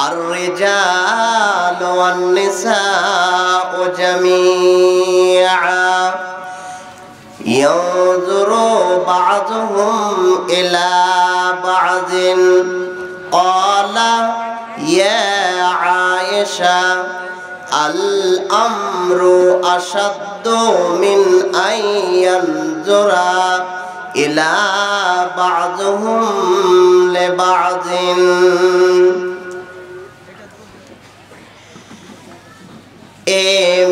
الرجال والنساء جميعا ينظر بعضهم إلى بعض قال يا عائشة الأمر أشد من أن ينظر إلى بعضهم لبعض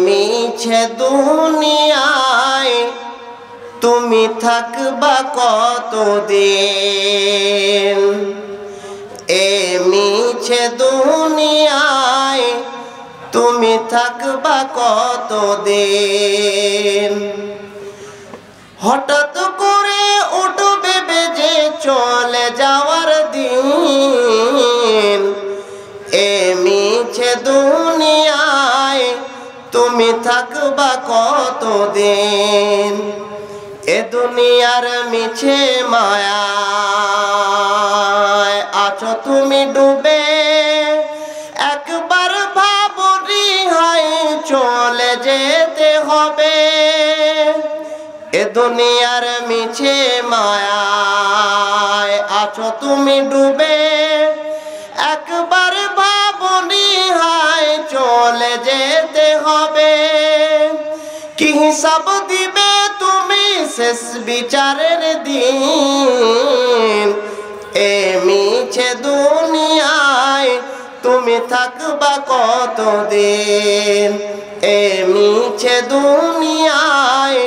মিছে দুনিয়ায় তুমি থাকবা কতদিন মিছে দুনিয়ায় তুমি থাকবা কতদিন হঠাৎ করে উঠবে বেজে চলে যাওয়ার দিন মিছে দুনিয়ায় তুমি থাকবা কতদিন দুনিয়ার মিছে মায়ায় আছো তুমি ডুবে একবার ভাবরি হাই চলে যেতে হবে দুনিয়ার মিছে মায়ায় আছো তুমি ডুবে একবার ভাবনি হাই চলে যেতে হবে কি হিসাব দিবে তুমি শেষ বিচারের দিন মিছে দুনিয়ায় তুমি থাকবা কতদিন মিছে দুনিয়ায়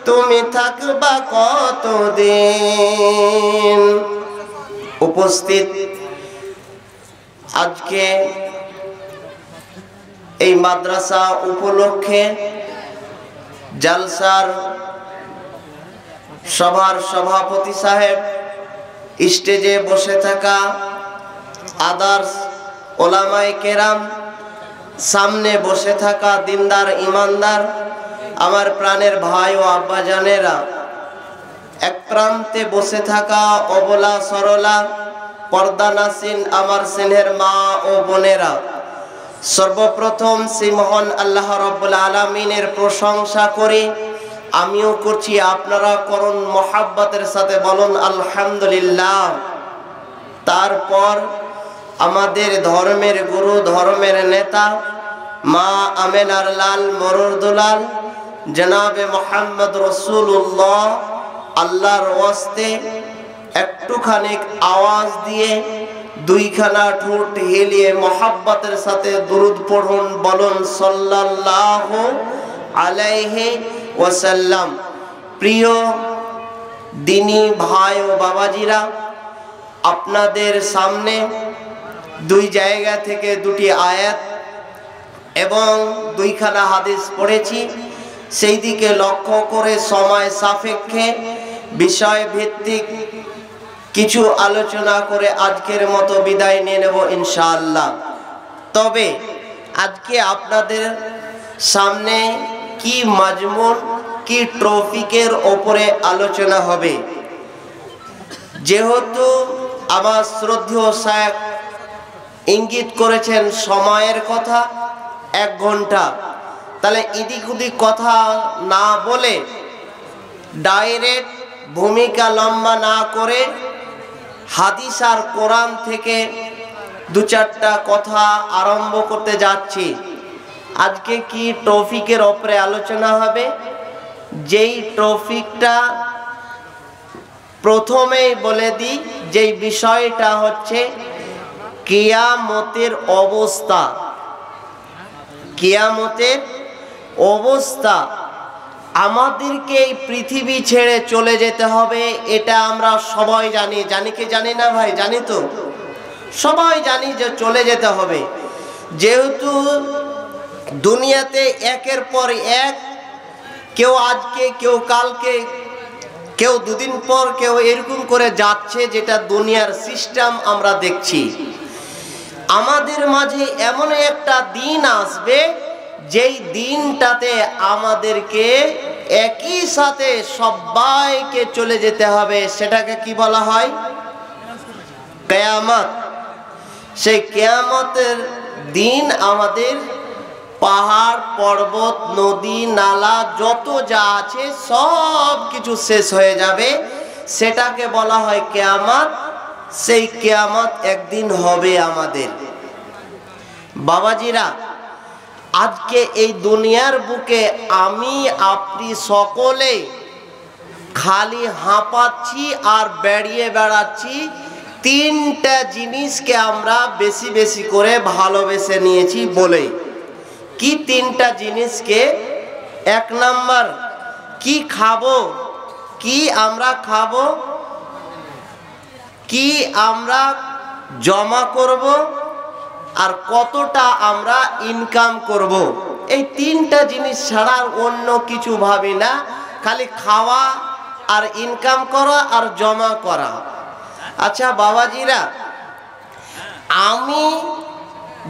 তুমি থাকবা কতদিন উপস্থিত আজকে এই মাদ্রাসা উপলক্ষে জালসার সভার সভাপতি সাহেব স্টেজে বসে থাকা আদার্স ওলামায়ে কেরাম সামনে বসে থাকা দিনদার ইমানদার আমার প্রাণের ভাই ও আব্বাজানেরা এক প্রান্তে বসে থাকা অবলা সরলা পর্দানাসীন আমার স্নেহের মা ও বোনেরা সর্বপ্রথম সেই মহান আল্লাহ রাব্বুল আলামিনের প্রশংসা করি আমিও করছি আপনারা করুন মহাব্বতের সাথে বলুন আলহামদুলিল্লাহ তারপর আমাদের ধর্মের গুরু ধর্মের নেতা মা আমেনার লাল মরুর দুলাল জনাবে মুহাম্মদ রাসূলুল্লাহ আল্লাহর ওয়াস্তে একটুখানি আওয়াজ দিয়ে দুইখানা ঠোঁট হেলিয়ে মহাব্বতের সাথে দুরূদ পড়ুন বলুন সাল্লাল্লাহু আলাইহি ওয়াসাল্লাম প্রিয় দিনী ভাই ও বাবাজিরা আপনাদের সামনে দুই জায়গা থেকে দুটি আয়াত এবং দুইখানা হাদিস পড়েছি সেই দিকে লক্ষ্য করে সময় সাপেক্ষে বিষয় ভিত্তিক কিছু আলোচনা করে আজকের মতো বিদায় নিয়ে নেব ইনশাআল্লাহ তবে আজকে আপনাদের সামনে কি মাজমুন কি টপিকের উপরে আলোচনা হবে যেহেতু আমার শ্রদ্ধেয় সাহেব ইঙ্গিত করেছেন সময়ের কথা 1 ঘন্টা তাহলে এদিক ওদিক কথা না বলে ডাইরেক্ট ভূমিকা লম্বা না করে হাদিস আর কোরআন থেকে 2-4টা কথা আরম্ভ করতে যাচ্ছি আজকে কি টপিকের উপরে আলোচনা হবে যেই টপিকটা প্রথমেই বলে দিই যেই বিষয়টা হচ্ছে কিয়ামতের অবস্থা কিয়ামতের অবস্থা আমাদেরকে এই পৃথিবী ছেড়ে চলে যেতে হবে এটা আমরা সবাই জানি জানি কি জানি না ভাই জানি তো সবাই জানি যে চলে যেতে হবে যেহেতু দুনিয়াতে একের পর এক কেউ আজকে কেউ কালকে কেউ দুদিন পর কেউ এরকম করে যাচ্ছে যেটা দুনিয়ার সিস্টেম আমরা দেখছি আমাদের মাঝে এমন একটা দিন আসবে যেই দিনটাতে আমাদেরকে একই সাথে সবাইকে চলে যেতে হবে সেটাকে কি বলা হয় কিয়ামত, সেই কিয়ামতের দিন আমাদের পাহাড় পর্বত নদী নালা যত যা আছে সব কিছু শেষ হয়ে যাবে, সেটাকে বলা হয় কিয়ামত। সেই কিয়ামত একদিন হবে আমাদের। বাবাজিরা, আজকে এই দুনিয়ার বুকে আমি আপনি সকলে খালি হাঁপাচ্ছি আর বেরিয়ে বেড়াচ্ছি তিনটা জিনিসকে আমরা বেশি বেশি করে ভালোবেসে নিয়েছি বলে। কি তিনটা জিনিসকে? এক নাম্বার, কি খাবো, কি আমরা খাবো, কি আমরা জমা করব, আর কতটা আমরা ইনকাম করব। এই তিনটা জিনিস ছাড়া অন্য কিছু ভাবি না, খালি খাওয়া আর ইনকাম করা আর জমা করা। আচ্ছা বাবাজিরা, আমি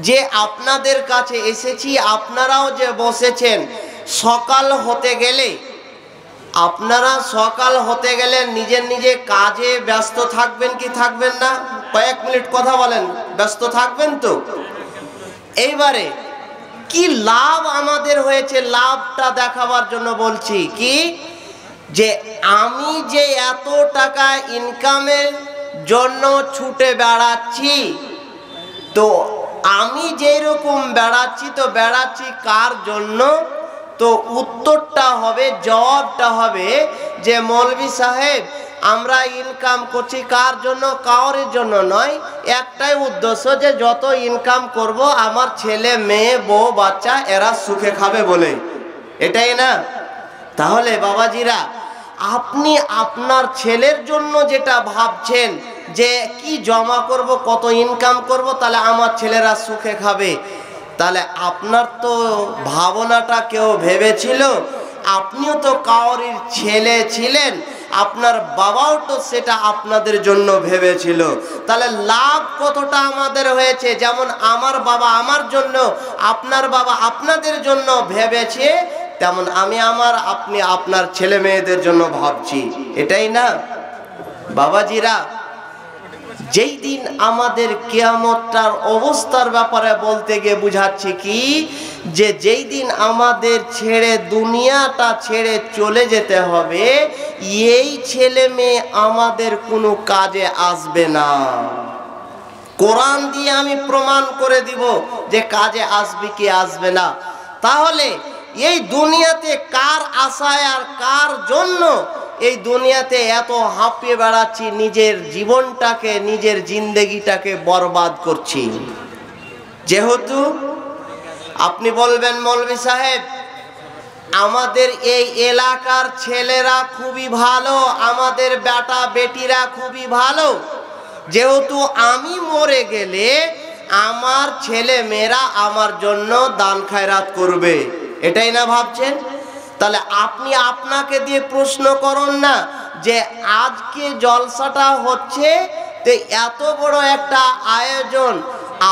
যে আপনাদের কাছে এসেছি, আপনারাও যে বসেছেন, সকাল হতে গেলে আপনারা সকাল হতে গেলে নিজের নিজের কাজে ব্যস্ত থাকবেন কি থাকবেন না? কয়েক মিনিট কথা বলেন, ব্যস্ত থাকবেন তো? এইবারে কি লাভ আমাদের হয়েছে, লাভটা দেখাবার জন্য বলছি। কি যে আমি যে এত টাকা ইনকামের জন্য ছুটে বেড়াচ্ছি, তো আমি যেই রকম বেড়াচ্ছি, তো বেড়াচ্ছি কার জন্য? তো উত্তরটা হবে, জবাবটা হবে যে মৌলভী সাহেব, আমরা ইনকাম করছি কার জন্য? কাউরের জন্য নয়, একটাই উদ্দেশ্য যে যত ইনকাম করব আমার ছেলে মেয়ে বউ বাচ্চা এরা সুখে খাবে বলে, এটাই না? তাহলে বাবাজিরা, আপনি আপনার ছেলের জন্য যেটা ভাবছেন যে কি জমা করব, কত ইনকাম করব, তাহলে আমার ছেলেরা সুখে খাবে, তাহলে আপনার তো ভাবনাটা কেউ ভেবেছিল? আপনিও তো কাউরির ছেলে ছিলেন, আপনার বাবাও তো সেটা আপনাদের জন্য ভেবেছিল। তাহলে লাভ কতটা আমাদের হয়েছে? যেমন আমার বাবা আমার জন্য, আপনার বাবা আপনাদের জন্য ভেবেছে, তেমন আমি আমার, আপনি আপনার ছেলে মেয়েদের জন্য ভাবছি, এটাই না বাবাজিরা? যেই দিন আমাদের কিয়ামতটার অবস্থার ব্যাপারে বলতে গিয়ে বুঝাচ্ছি কি, যে যেই দিন আমাদের ছেড়ে দুনিয়াটা ছেড়ে চলে যেতে হবে, এই ছেলে মেয়ে আমাদের কোনো কাজে আসবে না। কোরআন দিয়ে আমি প্রমাণ করে দিব যে কাজে আসবে কি আসবে না। তাহলে এই দুনিয়াতে কার আশায় আর কার জন্য এই দুনিয়াতে এত হাঁপিয়ে বেড়াচ্ছি, নিজের জীবনটাকে নিজের জিন্দেগিটাকে বরবাদ করছি? যেহেতু আপনি বলবেন মৌলভী সাহেব, আমাদের এই এলাকার ছেলেরা খুবই ভালো, আমাদের বেটা বেটিরা খুবই ভালো, যেহেতু আমি মরে গেলে আমার ছেলে মেয়েরা আমার জন্য দান খায়রাত করবে, এটাই না ভাবছেন? তাহলে আপনি আপনাকে দিয়ে প্রশ্ন করুন না যে আজকে জলসাটা হচ্ছে, তো এত বড় একটা আয়োজন,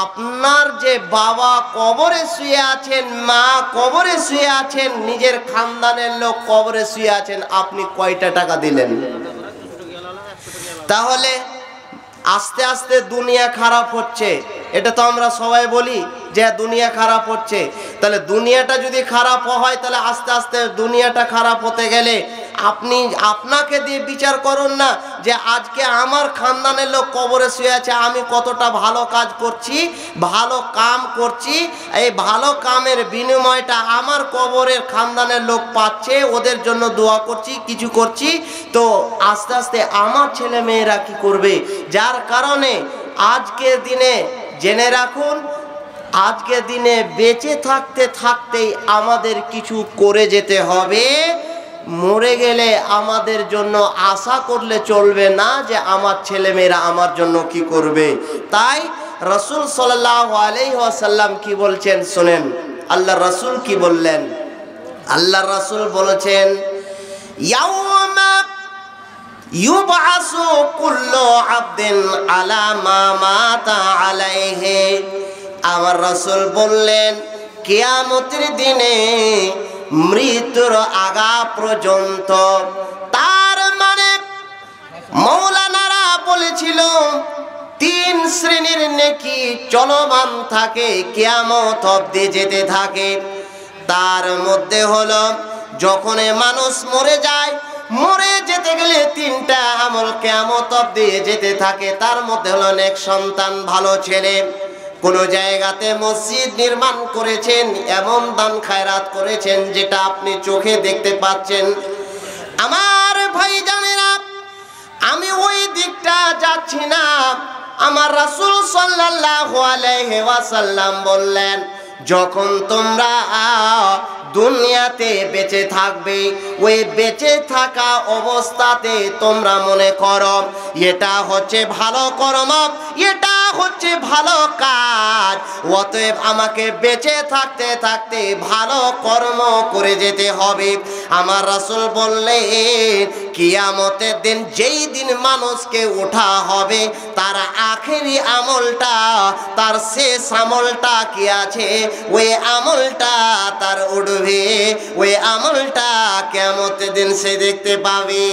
আপনার যে বাবা কবরে শুয়ে আছেন, মা কবরে শুয়ে আছেন, নিজের খানদানের লোক কবরে শুয়ে আছেন, আপনি কয়টা টাকা দিলেন? তাহলে আস্তে আস্তে দুনিয়া খারাপ হচ্ছে, এটা তো আমরা সবাই বলি যে দুনিয়া খারাপ হচ্ছে। তাহলে দুনিয়াটা যদি খারাপ হয়, তাহলে আস্তে আস্তে দুনিয়াটা খারাপ হতে গেলে আপনি আপনাকে দিয়ে বিচার করুন না যে আজকে আমার খানদানের লোক কবরে শুয়ে আছে, আমি কতটা ভালো কাজ করছি, ভালো কাম করছি, এই ভালো কামের বিনিময়টা আমার কবরের খানদানের লোক পাচ্ছে, ওদের জন্য দোয়া করছি, কিছু করছি, তো আস্তে আস্তে আমার ছেলে মেয়েরা কি করবে? যার কারণে আজকের দিনে জেনে রাখুন, আজকের দিনে বেঁচে থাকতে থাকতেই আমাদের কিছু করে যেতে হবে। মরে গেলে আমাদের জন্য আশা করলে চলবে না যে আমার ছেলেমেয়েরা আমার জন্য কি করবে। তাই রাসূল সাল্লাল্লাহু আলাইহি ওয়াসাল্লাম কি বলছেন শুনেন, আল্লাহ রাসূল কি বললেন? আল্লাহ রাসূল বলেছেন, ইয়াউমা ইউবআসু কুল্লু আবদিন আলা মা মাতা আলাইহি। আমার রাসূল বললেন, কিয়ামতের দিনে মৃত্যুর আগা পর্যন্ত, তার মানে মৌলানারা বলেছিল তিন শ্রেণীর নেকি চলমান থাকে, কিয়ামত অবধি যেতে থাকে। তার মধ্যে হলো যখন মানুষ মরে যায়, মরে যেতে গেলে তিনটা আমল কিয়ামত অবধি যেতে থাকে। তার মধ্যে হলো নেক সন্তান, ভালো ছেলে, কোন জায়গাতে মসজিদ নির্মাণ করেছেন, এমন দান খায়রাত করেছেন যেটা আপনি চোখে দেখতে পাচ্ছেন। আমার ভাই জানেরা, আমি ওই দিকটা যাচ্ছি না। আমার রাসূল সাল্লাল্লাহু আলাইহি ওয়াসাল্লাম বললেন, যখন তোমরা দুনিয়াতে বেঁচে থাকবে, ওই বেঁচে থাকা অবস্থাতে তোমরা মনে করো এটা হচ্ছে ভালো কর্ম, এটা হচ্ছে ভালো কাজ, অতএব আমাকে বেঁচে থাকতে থাকতে ভালো কর্ম করে যেতে হবে। আমার রাসূল বললেন, কিয়ামতের দিন যেই দিন মানুষকে ওঠা হবে, তার আখেরি আমলটা, তার শেষ আমলটা কি আছে, ওই আমলটা তার উঠবে, ওই আমলটা কিয়ামতের দিন সে দেখতে পাবে।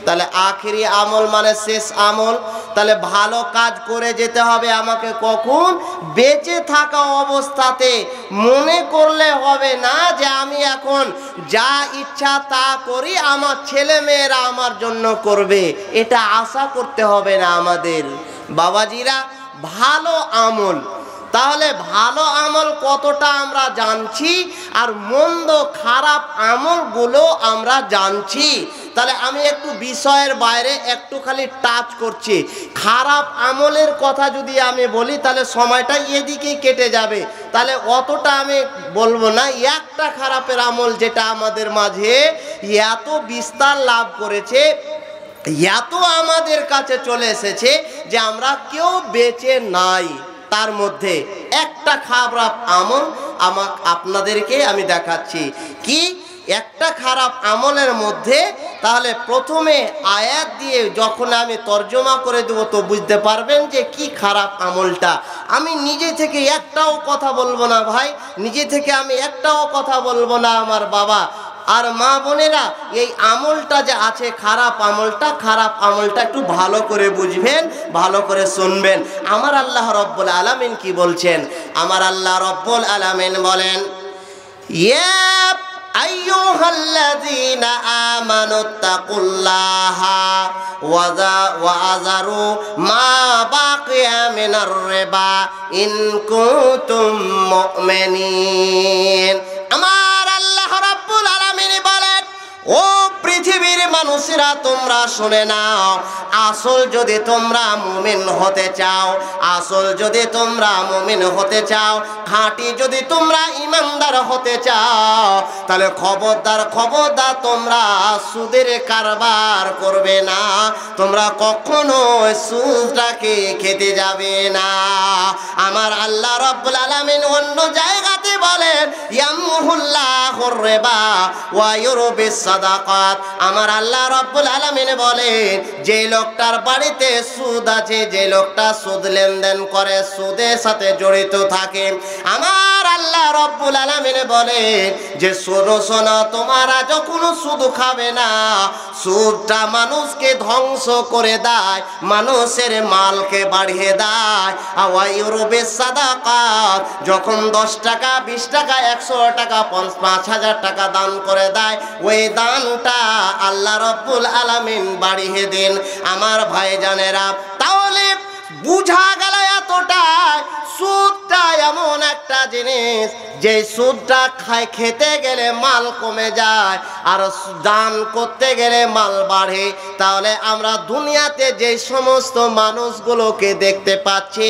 তাহলে আখেরি আমল মানে শেষ আমল। তাহলে ভালো কাজ করে যেতে হবে আমাকে কখন? বেঁচে থাকা অবস্থাতে। মনে করলে হবে না যে আমি এখন যা ইচ্ছা তা করি, আমার ছেলে মেয়েরা আমার জন্য করবে, এটা আশা করতে হবে না আমাদের। বাবাজিরা, ভালো আমল, তাহলে ভালো আমল কতটা আমরা জানছি, আর মন্দ খারাপ আমলগুলো আমরা জানছি। তাহলে আমি একটু বিষয়ের বাইরে একটু খালি টাচ করছি। খারাপ আমলের কথা যদি আমি বলি তাহলে সময়টা এদিকে কেটে যাবে, তাহলে অতটা আমি বলবো না। একটা খারাপের আমল যেটা আমাদের মাঝে এত বিস্তার লাভ করেছে, এত আমাদের কাছে চলে এসেছে যে আমরা কেউ বেঁচে নাই। তার মধ্যে একটা খারাপ আমল আপনাদেরকে আমি দেখাচ্ছি। কি একটা খারাপ আমলের মধ্যে? তাহলে প্রথমে আয়াত দিয়ে যখন আমি তর্জমা করে দেবো তো বুঝতে পারবেন যে কি খারাপ আমলটা। আমি নিজে থেকে একটাও কথা বলবো না ভাই, নিজে থেকে আমি একটাও কথা বলবো না আমার বাবা আর মা বোনেরা। এই আমলটা যে আছে খারাপ আমলটা একটু ভালো করে বুঝবেন, ভালো করে শুনবেন। আমার আল্লাহ রব্বুল আলামিন কি বলছেন? আমার আল্লাহ রব্বুল আলামিন বলেন, ইয়া আইয়ুহাল্লাযীনা আমানুত্তাকুল্লাহা ওয়া আযারু মা বাকিয়া মিনার রিবা ইন কুনতুম মুমিনিন। আমার আল্লাহ রাব্বুল আলামিন বলেন, ও পৃথিবীর মানুষেরা তোমরা শুনে নাও, আসল যদি তোমরা মুমিন হতে চাও, আসল যদি তোমরা মুমিন হতে চাও, খাঁটি যদি তোমরা ইমানদার হতে চাও, তাহলে খবরদার তোমরা সুদের কারবার করবে না, তোমরা কখনো সুদটাকে খেতে যাবে না। আমার আল্লাহ রাব্বুল আলামিন অন্য জায়গাতে বলেন, ইয়ামহুল্লাহুর রিবা ওয়া ইউরবিস সাদাকাত। আমার আল্লাহ রাব্বুল আলামিন বলেন, যে লোকটার বাড়িতে সুদ আছে, যে লোকটা সুদ লেনদেন করে, সুদের সাথে জড়িত থাকে, আমার আল্লাহ রাব্বুল আলামিন বলেন যে শোনো, তোমরা যখন সুদ খাবে না, সুদটা মানুষকে ধ্বংস করে দেয়, মানুষের মালকে বাড়িয়ে দেয়। ওয়া ইউরবিস সাদাকাত, যখন 10 টাকা 20 টাকা 100 টাকা 5,000 টাকা দান করে দেয়, ওই দানটা আল্লাহ রাব্বুল আলামিন বাড়িয়ে দেন। আমার ভাইজানেরা, তাহলে বুঝা গেল এতটাই, সুদটা এমন একটা জিনিস যে সুদটা খেতে গেলে মাল কমে যায়, আর দান করতে গেলে মাল বাড়ে। তাহলে আমরা দুনিয়াতে যে সমস্ত মানুষগুলোকে দেখতে পাচ্ছি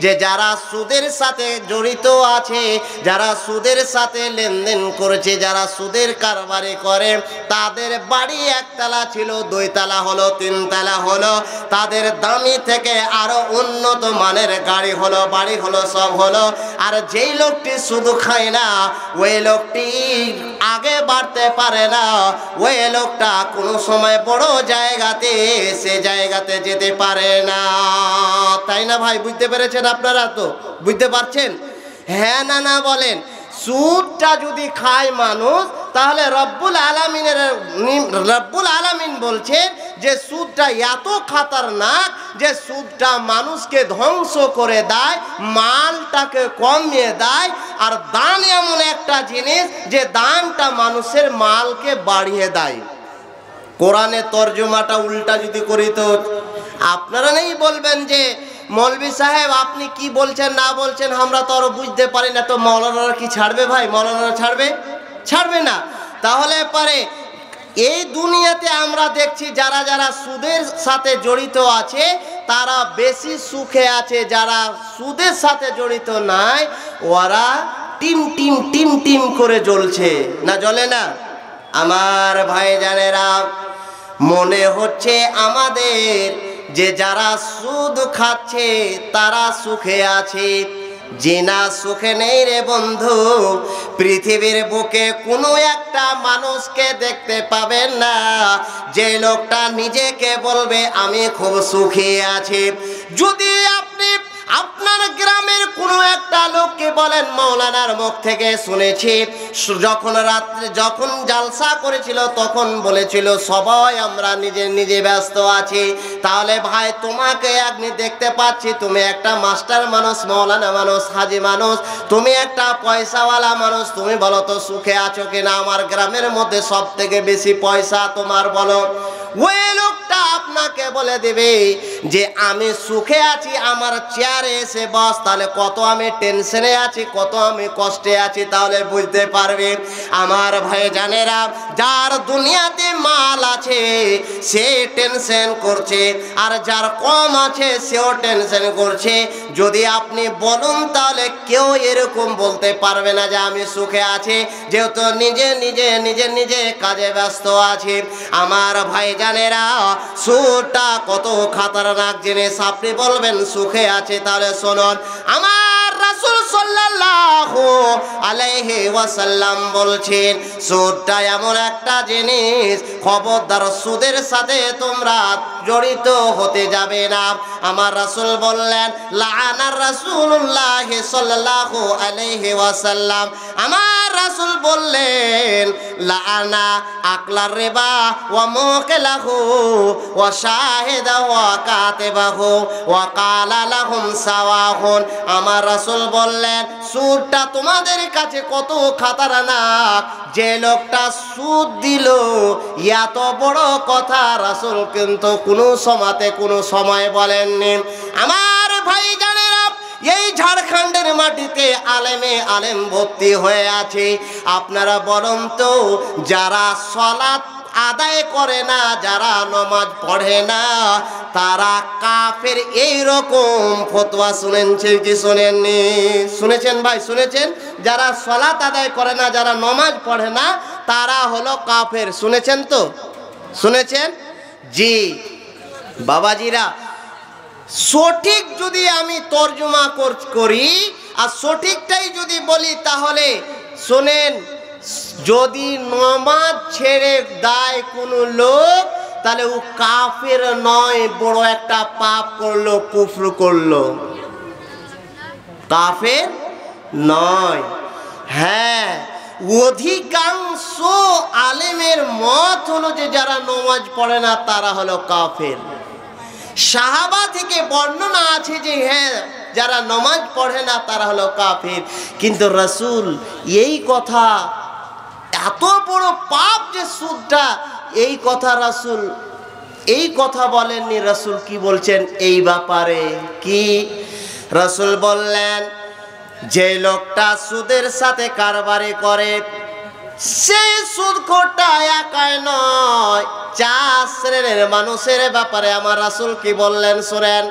যে যারা সুদের সাথে জড়িত আছে, যারা সুদের সাথে লেনদেন করেছে, যারা সুদের কারবারি করে, তাদের বাড়ি 1 তলা ছিল, 2 তলা হলো, 3 তলা হলো, তাদের দামি থেকে আরো উন্নত মানের গাড়ি হলো, বাড়ি হলো, সব হলো। আর যেই লোকটি শুধু খায় না, ওই লোকটি আগে বাড়তে পারে না, ওই লোকটা কোনো সময় বড় জায়গাতে, সে জায়গাতে যেতে পারে না। তাই না ভাই? বুঝতে পেরেছেন আপনারা? তো বুঝতে পারছেন? হ্যাঁ না বলেন? সুদটা যদি খায় মানুষ, তাহলে রব্বুল আলামিন বলছেন যে সুদটা এত খাতারনাক যে সুদটা মানুষকে ধ্বংস করে দেয়, মালটাকে কমিয়ে দেয়। আর দান এমন একটা জিনিস যে দানটা মানুষের মালকে বাড়িয়ে দেয়। কোরআনে তর্জমাটা উল্টা যদি করি তো আপনারা নেই বলবেন যে মৌলভী সাহেব আপনি কি বলছেন না বলছেন আমরা তো আরো বুঝতে পারি না, তো মৌলানারা কি ছাড়বে ভাই? মৌলানারা ছাড়বে না। তাহলে পারে এই দুনিয়াতে আমরা দেখছি যারা যারা সুদের সাথে জড়িত আছে তারা বেশি সুখে আছে, যারা সুদের সাথে জড়িত নাই ওরা টিম টিম টিম টিম করে জ্বলছে, না জ্বলে না? আমার ভাইজানেরা, মনে হচ্ছে আমাদের যে যারা সুদ খাচ্ছে তারা সুখে আছে, জিনা সুখে নেই রে বন্ধু। পৃথিবীর বুকে কোনো একটা মানুষকে দেখতে পাবেন না যে লোকটা নিজেকে বলবে আমি খুব সুখী আছি। যদি আপনি আপনার গ্রামের কোনো একটা লোককে বলেন, মাওলানার মুখ থেকে শুনেছি যখন জালসা করেছিল তখন বলেছিল সবাই আমরা নিজে ব্যস্ত আছি। তাহলে ভাই তোমাকে আপনি দেখতে পাচ্ছি তুমি একটা মাস্টার মানুষ, মাওলানা মানুষ, হাজি মানুষ, তুমি একটা পয়সাওয়ালা মানুষ, তুমি বলো তো সুখে আছো কিনা? আমার গ্রামের মধ্যে সব থেকে বেশি পয়সা তোমার, বলো। ওই লোকটা আপনাকে বলে দেবে যে আমি সুখে আছি, আমার চেয়ারে এসে বস, তাহলে কত আমি টেনশনে আছি, কত আমি কষ্টে আছি, তাহলে বুঝতে পারবে। আমার ভাইজানেরা, যার দুনিয়াতে মাল আছে সে টেনশন করছে, আর যার কম আছে সেও টেনশন করছে। যদি আপনি বলুন তাহলে কেউ এরকম বলতে পারবে না যে আমি সুখে আছি, যেহেতু নিজে কাজে ব্যস্ত আছে। আমার ভাইজানেরা, সুদটা কত খাতারনাক জিনিস। আপনি বলবেন সুখে আছে, তাহলে শুনুন, আমার রাসূল সাল্লাল্লাহু আলাইহি ওয়াসাল্লাম বলছেন সুদটা এমন একটা জিনিস, খবরদার সুদের সাথে তোমরা জড়িত হতে যাবে না। আমার রাসূল বললেন লাআনার রাসূলুল্লাহ সাল্লাল্লাহু আলাইহি ওয়াসাল্লাম, আমার রাসূল বললেন লাআনা আকলার রিবা ওয়া মুকিলাহু ওয়া শাহিদাহু ওয়া কাতিবাহু ওয়া কালা লাহুম সাওয়াহুন। আমার রাসূল বললেন সুদটা তোমাদের কাছে কত খাতারনাক, যে লোকটা সুদ দিল এত বড় কথা রাসূল কিন্তু কোনো সময় বলেননি। আমার ভাইজানেরা, এই ঝাড়খণ্ডের মাটিতে আলেম ভর্তি হয়ে আছে। আপনারা বলুন তো, যারা সালাত আদায় করে না, যারা নামাজ পড়ে না, তারা কাফের, এইরকম ফতোয়া শুনেছেন কি শুনেননি? শুনেছেন ভাই, শুনেছেন? যারা সালাত আদায় করে না, যারা নামাজ পড়ে না, তারা হলো কাফের। শুনেছেন তো? শুনেছেন? জি বাবাজিরা, সঠিক যদি আমি তর্জমা করি আর সঠিকটাই যদি বলি তাহলে শোনেন, যদি নামাজ ছেড়ে দেয় কোনো লোক তাহলে ও কাফের নয়, বড় একটা পাপ করলো, কুফর করলো, কাফের নয়। হ্যাঁ, অধিকাংশ আলেমের মত হলো যে যারা নামাজ পড়ে না তারা হলো কাফের। সাহাবা থেকে বর্ণনা আছে যে হ্যাঁ, যারা নামাজ পড়ে না তারা হলো কাফের। কিন্তু রাসূল এই কথা, এত বড় পাপ যে সুদটা, এই কথা রাসূল এই কথা বলেননি। রাসূল কি বলছেন এই ব্যাপারে? কি রাসূল বললেন, যে লোকটা সুদের সাথে কারবারি করে সেই সুদখোরটা একাই নয়, 4 শ্রেণীর মানুষের ব্যাপারে আমার রাসূল কি বললেন শুনেন।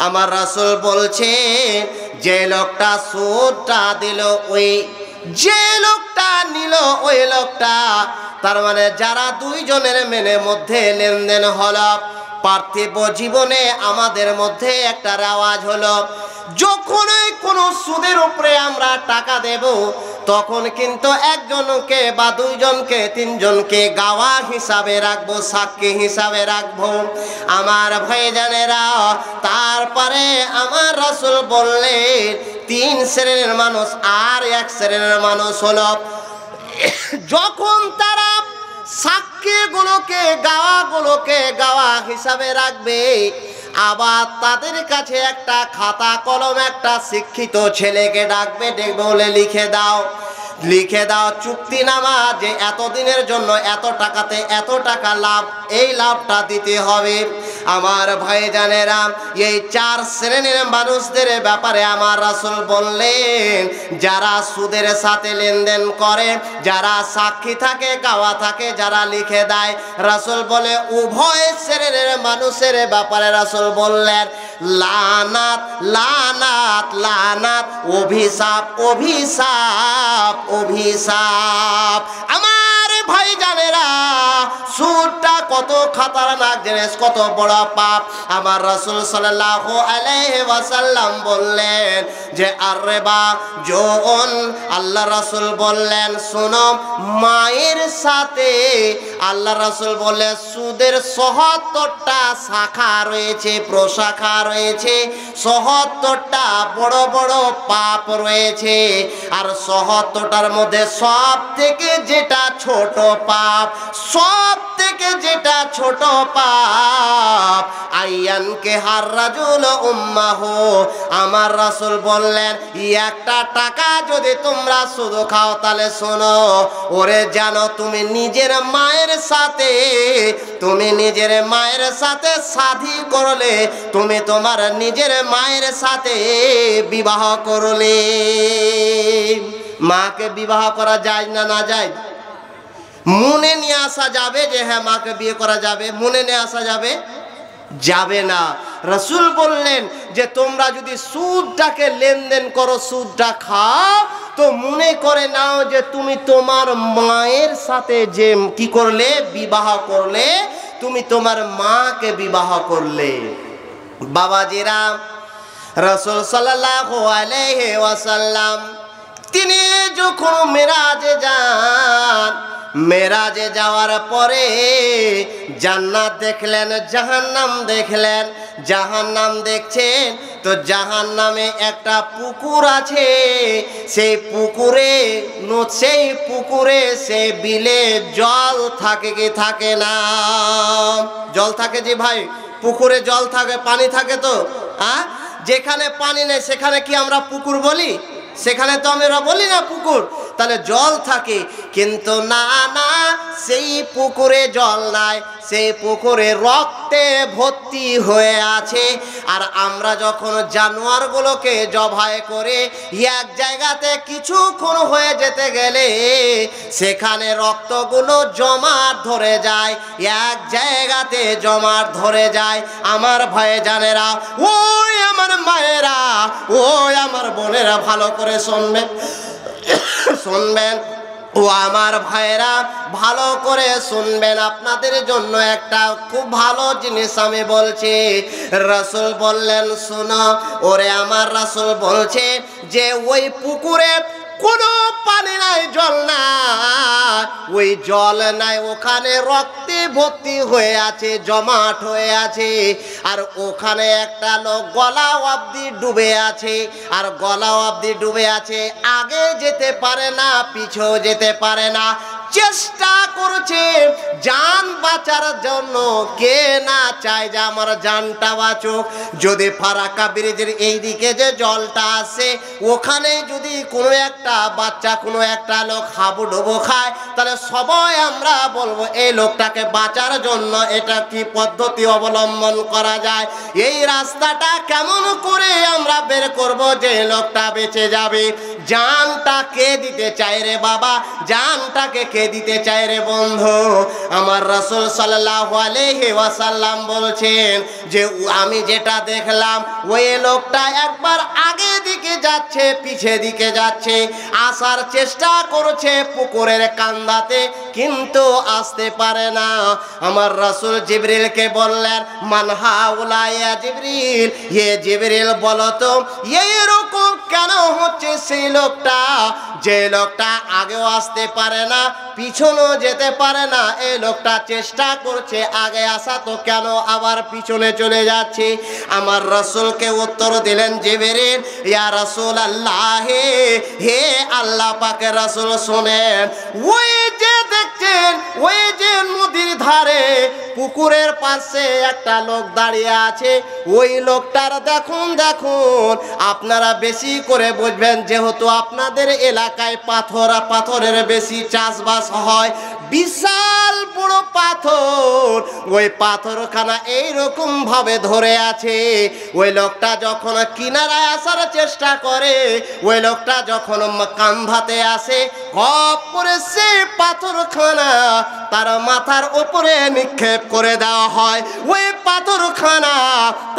আমার রাসূল বলছেন, যে লোকটা সুদটা দিল, যে লোকটা নিল ওই লোকটা, তার মানে যারা দুইজনের মধ্যে লেনদেন হলো, পার্থিব জীবনে আমাদের মধ্যে একটা রেওয়াজ হলো, যখনই কোনো সুদের উপরে আমরা টাকা দেব তখন কিন্তু একজনকে বা দুইজনকে তিনজনকে গাওয়া হিসাবে রাখবো, সাক্ষী হিসাবে রাখবো। আমার ভাইজানেরা, তারপরে আমার রাসূল বললেন 3 শ্রেণীর মানুষ আর 1 শ্রেণীর মানুষ হলো, যখন তারা সাক্ষীগুলোকে গাওয়া হিসাবে রাখবে, আবার তাদের কাছে একটা খাতা কলম, একটা শিক্ষিত ছেলেকে ডাকবে, বলে লিখে দাও চুক্তিনামা, যে এতদিনের জন্য এত টাকাতে এত টাকা লাভ, এই লাভটা দিতে হবে। আমার ভাইজানেরা, এই 4 শ্রেণীর মানুষদের ব্যাপারে আমার রাসূল বললেন, যারা সুদের সাথে লেনদেন করে, যারা সাক্ষী থাকে, গাওয়া থাকে, যারা লিখে দেয়, রাসূল বলে উভয় শ্রেণীর মানুষের ব্যাপারে রাসূল বললেন লানাত লানাত লানাত, অভিশাপ অভিশাপ অভিশাপ। আমার ভাইজানেরা, সুদটা কত খতরনাক জিনিস, কত বড় পাপ। আমার রাসূল সাল্লাল্লাহু আলাইহি ওয়াসাল্লাম বললেন যে আর-রিবা জুন, আল্লাহ রাসূল বললেন শোনো, মায়ের সাথে আল্লাহ রাসূল বলে সুদের ৭৭টা শাখা রয়েছে, প্রশাখা রয়েছে, ৭৭টা বড় বড় পাপ রয়েছে। আর ৭৭টার মধ্যে সব থেকে যেটা ছোট পাপ, সব থেকে যেটা ছোট পাপ, আইয়ানকে হার রাজুল উম্মাহু, আমার রাসূল বললেন একটা টাকা যদি তোমরা শুধু খাও, তাহলে শোনো, ওরে জানো তুমি নিজের মায়ের সাথে শাদী করলে, তুমি তোমার নিজের মায়ের সাথে বিবাহ করলে। মাকে বিবাহ করা যায় না না যায়? মনে নিয়ে আসা যাবে যে হ্যাঁ মাকে বিয়ে করা যাবে? মনে নিয়ে আসা যাবে? যাবে না। রাসূল বললেন যে তোমরা যদি সুদটাকে লেনদেন করো, সুদটা খাও, তো মনে করে নাও যে তুমি তোমার মায়ের সাথে যে কি করলে, বিবাহ করলে, তুমি তোমার মাকে বিবাহ করলে। বাবাজিরা, রাসূল সাল্লাল্লাহু আলাইহি ওয়াসাল্লাম তিনি যখন মেরাজে যান, মেরাজে যাওয়ার পরে জান্নাত দেখলেন, জাহান্নাম দেখলেন। জাহান্নাম দেখছেন তো জাহান্নামে একটা পুকুর আছে, সেই পুকুরে সেই বিলে জল থাকে কি থাকে না? জল থাকে জি ভাই, পুকুরে জল থাকে, পানি থাকে তো। যেখানে পানি নেই সেখানে কি আমরা পুকুর বলি? সেখানে তো আমরা বলি না পুকুর। তাহলে জল থাকে, কিন্তু না না, সেই পুকুরে জল নাই, সেই পুকুরে রক্তে ভর্তি হয়ে আছে। আর আমরা যখন জানোয়ারগুলোকে জবাই করে এক জায়গাতে কিছুক্ষণ হয়ে যেতে গেলে সেখানে রক্তগুলো জমাট ধরে যায়, এক জায়গাতে জমাট ধরে যায়। আমার ভাইজানেরা, ওই আমার মায়েরা, ওই আমার বোনেরা, ভালো করে শুনবেন, ও আমার ভাইরা, ভালো করে শুনবেন, আপনাদের জন্য একটা খুব ভালো জিনিস আমি বলছি। রাসূল বললেন শোনো, ওরে আমার রাসূল বলছে যে ওই পুকুরে কোনো পানি নাই, জল নাই, ওই জল নাই, ওখানে রক্তে ভর্তি হয়ে আছে, জমাট হয়ে আছে। আর ওখানে একটা লোক গলা অবধি ডুবে আছে, আর গলা অবধি ডুবে আছে, আগে যেতে পারে না, পিছেও যেতে পারে না, চেষ্টা করছে জান বাঁচার জন্য। কে না চায় যে আমার জানটা বাঁচুক? যদি ফারাক্কা ব্রিজের এই দিকে যে জলটা আসে, ওখানে যদি কোনো একটা বাচ্চা, কোনো একটা লোক হাবুডুবু খায়, তাহলে সবাই আমরা বলবো এই লোকটাকে বাঁচার জন্য এটা কি পদ্ধতি অবলম্বন করা যায়, এই রাস্তাটা কেমন করে আমরা বের করব যে লোকটা বেঁচে যাবে। জানটা কে দিতে চায় রে বাবা? জানটাকে কে দিতে চায় রে বন্ধু? আমার রাসূল সাল্লাল্লাহু আলাইহি ওয়াসাল্লাম বলছেন যে আমি যেটা দেখলাম, ওই লোকটা একবার আগে দিকে যাচ্ছে, পিছে দিকে যাচ্ছে, আসার চেষ্টা করছে পুকুরের কান্দাতে, কিন্তু আসতে পারে না। আমার রাসূল জিবরিলকে বললেন, মান হাউলা ইয়া জিবরিল, হে জিবরিল বলো তো এইরকম কেন হচ্ছে? সেই লোকটা যে লোকটা আগেও আসতে পারে না পিছনেও যেতে পারে না, এই লোকটা চেষ্টা করছে আগে আসা, তো কেন আবার পিছনে চলে যাচ্ছে? আমার রাসূলকে উত্তর দিলেন জিবরিল, ইয়া রাসূলুল্লাহ, হে আল্লাহ পাকের রাসূল শুনেন, ওই যে দেখছেন ওই যে নদীর ধারে পুকুরের পাশে একটা লোক দাঁড়িয়ে আছে, ওই লোকটার দেখুন আপনারা বেশি করে বুঝবেন, যেহেতু আপনাদের এলাকায় পাথরের বেশি চাষবাস হয়, বিশাল বড় পাথর, ওই পাথরখানা এইরকম ভাবে ধরে আছে। ওই লোকটা যখন কিনারায় আসার চেষ্টা করে, ওই লোকটা যখন কান্ধাতে আসে, কপ করে সে পাথরখানা তার মাথার উপরে নিক্ষেপ করে দেওয়া হয়। ওই পাথরখানা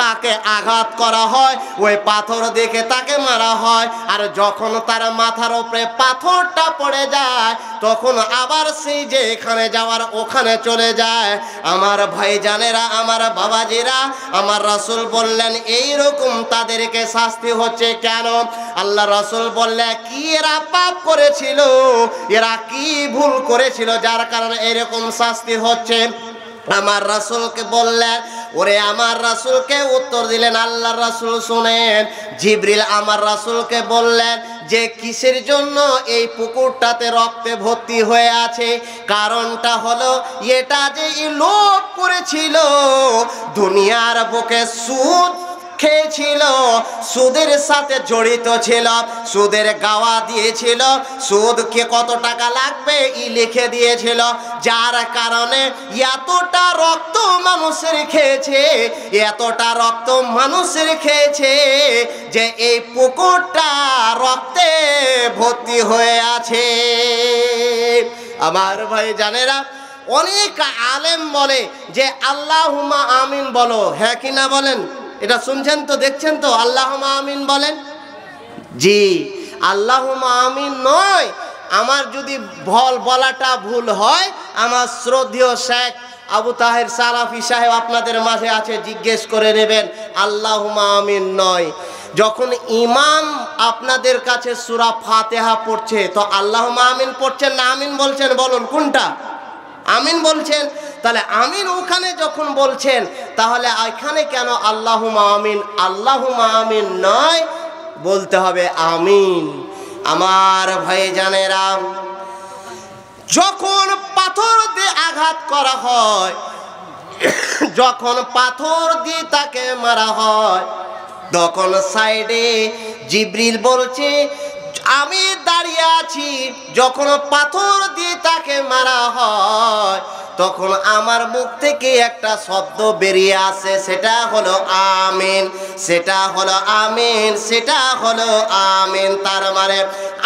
তাকে আঘাত করা হয়, ওই পাথর দেখে তাকে মারা হয়। আর যখন তার মাথার উপরে পাথরটা পড়ে যায়, তখন আবার সেই যে এখানে যাওয়ার ওখানে চলে যায়। আমার ভাইজানেরা, আমার বাবাজিরা, আমার রাসূল বললেন এইরকম তাদেরকে শাস্তি হচ্ছে কেন? আল্লাহ রাসূল বললেন, কি এরা পাপ করেছিল, এরা কি ভুল করেছিল যার কারণে এরকম শাস্তি হচ্ছে? আমার রাসূলকে বললেন, ওরে আমার রাসূলকে উত্তর দিলেন আল্লাহর রাসূল শুনেন, জিবরিল আমার রাসূলকে বললেন যে কিসের জন্য এই পুকুরটাতে রক্তে ভর্তি হয়ে আছে? কারণটা হলো এটা যে লোভ করেছিল, দুনিয়ার বুকে সুদ খেয়েছিল, সুদের সাথে জড়িত ছিল, সুদের গাওয়া দিয়েছিল, সুদকে কত টাকা লাগবে ই লিখে দিয়েছিল, যার কারণে এতটা রক্ত মানুষের খেয়েছে, এতটা রক্ত মানুষের খেয়েছে যে এই পুকুরটা রক্তে ভর্তি হয়ে আছে। আমার ভাই জানেরা, অনেক আলেম বলে যে আল্লাহুম্মা আমিন বলো, হ্যাঁ কিনা বলেন? এটা শুনছেন তো, দেখছেন তো? আল্লাহুম্মা আমিন বলেন। জি, আল্লাহুম্মা আমিন নয়, আমার যদি বলাটা ভুল হয়, আমার শ্রদ্ধেয় শেখ আবু তাহের সালাফি সাহেব আপনাদের মাঝে আছে, জিজ্ঞেস করে নেবেন। আল্লাহুম্মা আমিন নয়। যখন ইমাম আপনাদের কাছে সূরা ফাতিহা পড়ছে, তো আল্লাহুম্মা আমিন পড়ছেন না আমিন বলছেন? বলুন কোনটা? আমিন বলছেন। তাহলে আমিন ওখানে যখন বলছেন, তাহলে এখানে কেন আল্লাহুম্মা আমিন? আল্লাহুম্মা আমিন নয়, বলতে হবে আমিন। আমার ভাইজানেরা, যখন পাথর দিয়ে আঘাত করা হয়, যখন পাথর দিয়ে তাকে মারা হয়, তখন সাইডে জিবরিল বলছে আমি দাঁড়িয়ে আছি। যখন পাথর দিয়ে তাকে মারা হয়, তখন আমার মুখ থেকে একটা শব্দ বেরিয়ে আসে, সেটা হলো আমিন, সেটা হলো আমিন, সেটা হলো আমিন। তার মানে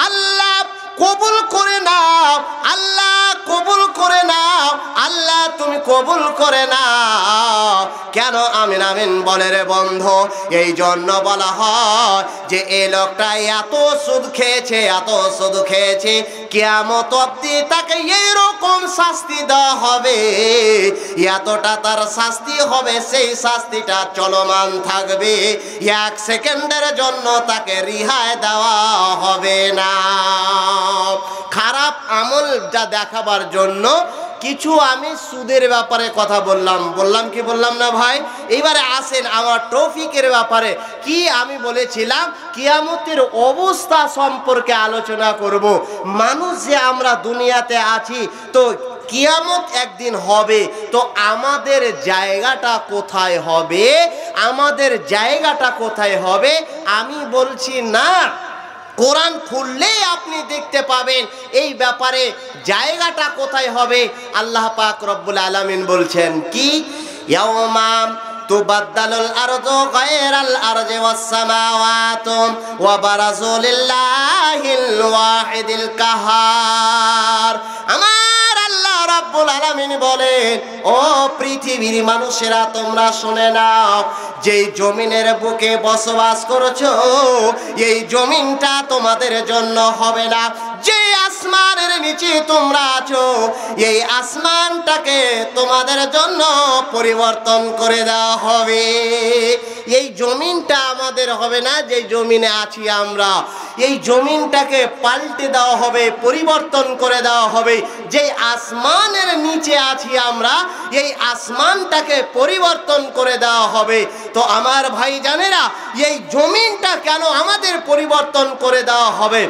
আল্লাহ কবুল করে নাও, আল্লাহ কবুল করে নাও, আল্লাহ তুমি কবুল করে নাও। কেন আমিন আমিন বলে রে বন্ধু? এই জন্য বলা হয় যে এই লোকটা এত সুদ খেয়েছে, এত সুদ খেয়েছে, কিয়ামত অবধি তাকে এইরকম শাস্তি দেওয়া হবে, এতটা তার শাস্তি হবে, সেই শাস্তিটা চলমান থাকবে, এক সেকেন্ডের জন্য তাকে রিহাই দেওয়া হবে না। খারাপ আমল যা দেখাবার জন্য কিছু আমি সুদের ব্যাপারে কথা বললাম কি বললাম না ভাই? এইবারে আসেন আমার টপিকের ব্যাপারে। কি আমি বলেছিলাম? কিয়ামতের অবস্থা সম্পর্কে আলোচনা করব। মানুষ যে আমরা দুনিয়াতে আছি, তো কিয়ামত একদিন হবে, তো আমাদের জায়গাটা কোথায় হবে? আমাদের জায়গাটা কোথায় হবে আমি বলছি না, কোরআন খুললেই আপনি দেখতে পাবেন এই ব্যাপারে জায়গাটা কোথায় হবে। আল্লাহ পাক রব্বুল আলামিন বলছেন কি, ইয়াউমা তুবাদদালুল আরদু গায়রাল আরদি ওয়াস সামাওয়াতু ওয়া বারাজু লিল্লাহিল ওয়াহিদিল কাহার। আমার আল্লাহ রাব্বুল আলামিন বলেন, ও পৃথিবীর মানুষেরা তোমরা শুনে নাও, যেই জমিনের বুকে বসবাস করছো, এই জমিনটা তোমাদের জন্য হবে না। যে আসমানের নিচে তোমরা আছো, এই আসমানটাকে তোমাদের জন্য পরিবর্তন করে দেওয়া হবে। এই জমিনটা আমাদের হবে না, যে জমিনে আছি আমরা। এই জমিনটাকে পাল্টে দেওয়া হবে, পরিবর্তন করে দেওয়া হবে। যে আসমানের নিচে আছি আমরা, এই আসমানটাকে পরিবর্তন করে দেওয়া হবে। তো আমার ভাইজানেরা, এই জমিনটা কেন আমাদের পরিবর্তন করে দেওয়া হবে,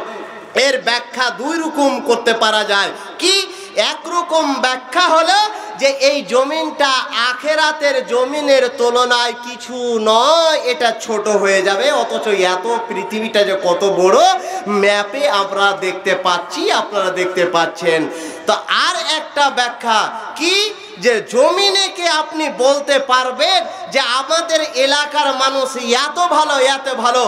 এর ব্যাখ্যা দুই রকম করতে পারা যায়। কি? একরকম ব্যাখ্যা হলো যে এই জমিনটা আখেরাতের জমিনের তুলনায় কিছু নয়, এটা ছোট হয়ে যাবে। অথচ এত পৃথিবীটা যে কত বড়, ম্যাপে আমরা দেখতে পাচ্ছি, আপনারা দেখতে পাচ্ছেন। তো আর একটা ব্যাখ্যা কি, যে জমিনে কে আপনি বলতে পারবেন যে আমাদের এলাকার মানুষ এত ভালো, এত ভালো।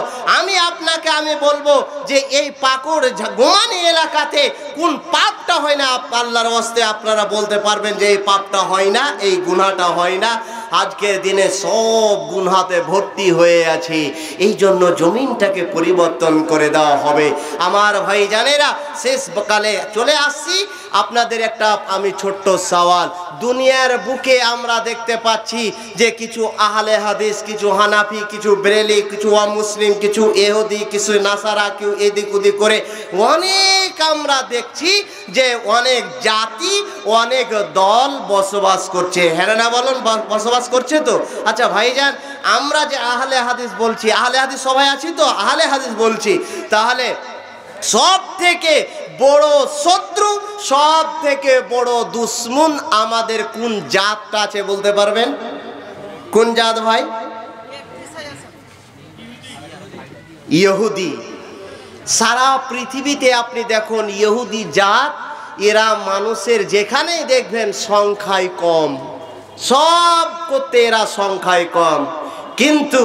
আমি বলবো যে এই পাকুড় গোমানি এলাকাতে কোন পাপটা হয় না, আল্লাহর ওয়াস্তে আপনারা বলতে পারবেন যে এই পাপটা হয় না, এই গুনাহটা হয় না? আজকের দিনে সব গুনাহতে ভর্তি হয়ে আছে। এই জন্য জমিনটাকে পরিবর্তন করে দেওয়া হবে। আমার ভাইজানেরা, শেষ কালে চলে আসছি। আপনাদের একটা আমি ছোট্ট সওয়াল, দুনিয়ার বুকে আমরা দেখতে পাচ্ছি যে কিছু আহলে হাদিস, কিছু হানাফি, কিছু বেরেলি, কিছু অমুসলিম, কিছু ইহুদি, কিছু নাসারা, কেউ এদিক ওদিক করে অনেক আমরা দেখছি যে অনেক জাতি, অনেক দল বসবাস করছে। হ্যাঁ না বলুন, বসবাস করছে তো? আচ্ছা ভাইজান, আমরা যে আহলে হাদিস বলছি, আহলে হাদিস সবাই আছি তো, আহলে হাদিস বলছি, তাহলে সব থেকে বড় শত্রু, সব থেকে বড় দুশ্মন আমাদের কোন জাতটা আছে বলতে পারবেন? কোন জাত ভাই? ইহুদি। সারা পৃথিবীতে আপনি দেখুন ইহুদি জাত, এরা মানুষের যেখানেই দেখবেন সংখ্যায় কম, সব করতে এরা সংখ্যায় কম। কিন্তু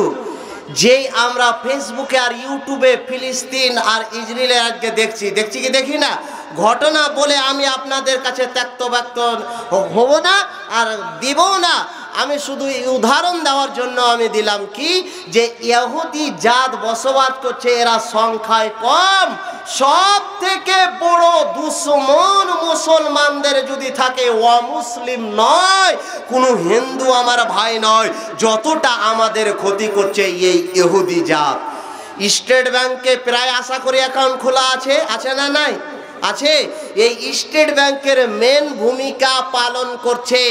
যেই আমরা ফেসবুকে আর ইউটিউবে ফিলিস্তিন আর ইসরায়েলের আজকে দেখছি কি দেখি না ঘটনা বলে আমি আপনাদের কাছে ত্যক্ত ব্যক্ত হব না আর দিব না। আমি শুধু উদাহরণ দেওয়ার জন্য আমি দিলাম কি, যে ইহুদি জাত বসবাস করছে, এরা সংখ্যায় কম। সব থেকে বড় দুশ্মন মুসলমানদের যদি থাকে, অমুসলিম নয়, কোনো হিন্দু আমার ভাই নয়, যতটা আমাদের ক্ষতি করছে এই ইহুদি জাত। স্টেট ব্যাংকে প্রায় আশা করি অ্যাকাউন্ট খোলা আছে, আছে না নাই? আছে। এই স্টেট ব্যাংকের মেন ভূমিকা পালন করছে,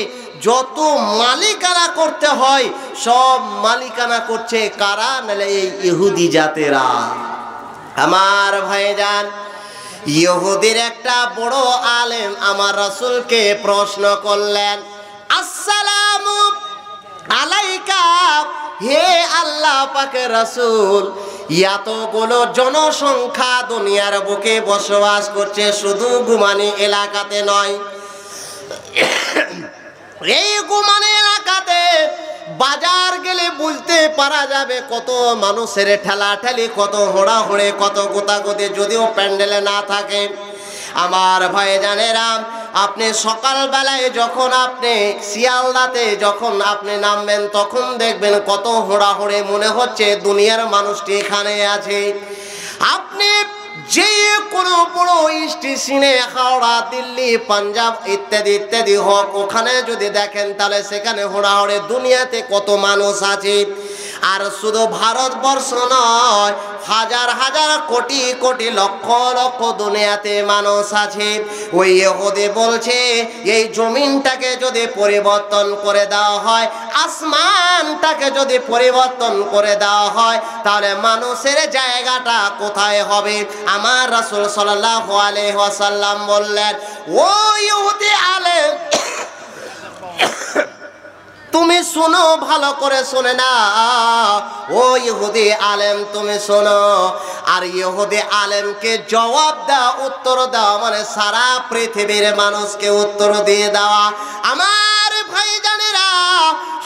যত মালিকানা করতে হয় সব মালিকানা করছে কারা? নালে এই ইহুদি জাতেরা। আমার ভাইজান, ইহুদির একটা বড় আলেম আমার রাসূলকে প্রশ্ন করলেন, আসসালামু আলাইকা, হে আল্লাহ পাকের রাসূল, এতগুলো জনসংখ্যা দুনিয়ার বুকে বসবাস করছে, শুধু গুমানি এলাকাতে নয়, এই গুমানি এলাকাতে বাজার গেলে বুঝতে পারা যাবে কত মানুষের ঠেলাঠেলি, কত হোড়াহোড়ি, কত গোতাগতি, যদিও প্যান্ডেলে না থাকে। আমার ভাইজানেরা, আপনি সকালবেলায় যখন আপনি শিয়ালদাতে যখন আপনি নামবেন, তখন দেখবেন কত হোড়াহোড়ি, মনে হচ্ছে দুনিয়ার মানুষটি এখানে আছে। আপনি যে কোনো বড় স্টেশনে, হাওড়া, দিল্লি, পাঞ্জাব ইত্যাদি ইত্যাদি হোক, ওখানে যদি দেখেন তাহলে সেখানে হোড়াহোড়ি, দুনিয়াতে কত মানুষ আছে। আর শুধু ভারতবর্ষ নয়, হাজার হাজার কোটি কোটি লক্ষ লক্ষ দুনিয়াতে মানুষ আছে। ওই ইহুদি বলছে এই জমিনটাকে যদি পরিবর্তন করে দেওয়া হয়, আসমানটাকে যদি পরিবর্তন করে দেওয়া হয়, তাহলে মানুষের জায়গাটা কোথায় হবে? আমার রাসূল সাল্লাল্লাহু আলাইহি ওয়াসাল্লাম বললেন, ও ইহুদি আলেম, তুমি শোনো, ভালো করে শোনে না, ও ইহুদি আলেম তুমি শোনো। আর ইহুদি আলেমকে জবাব দেওয়া, উত্তর দেওয়া মানে সারা পৃথিবীর মানুষকে উত্তর দিয়ে দেওয়া। আমার ভাইজানেরা,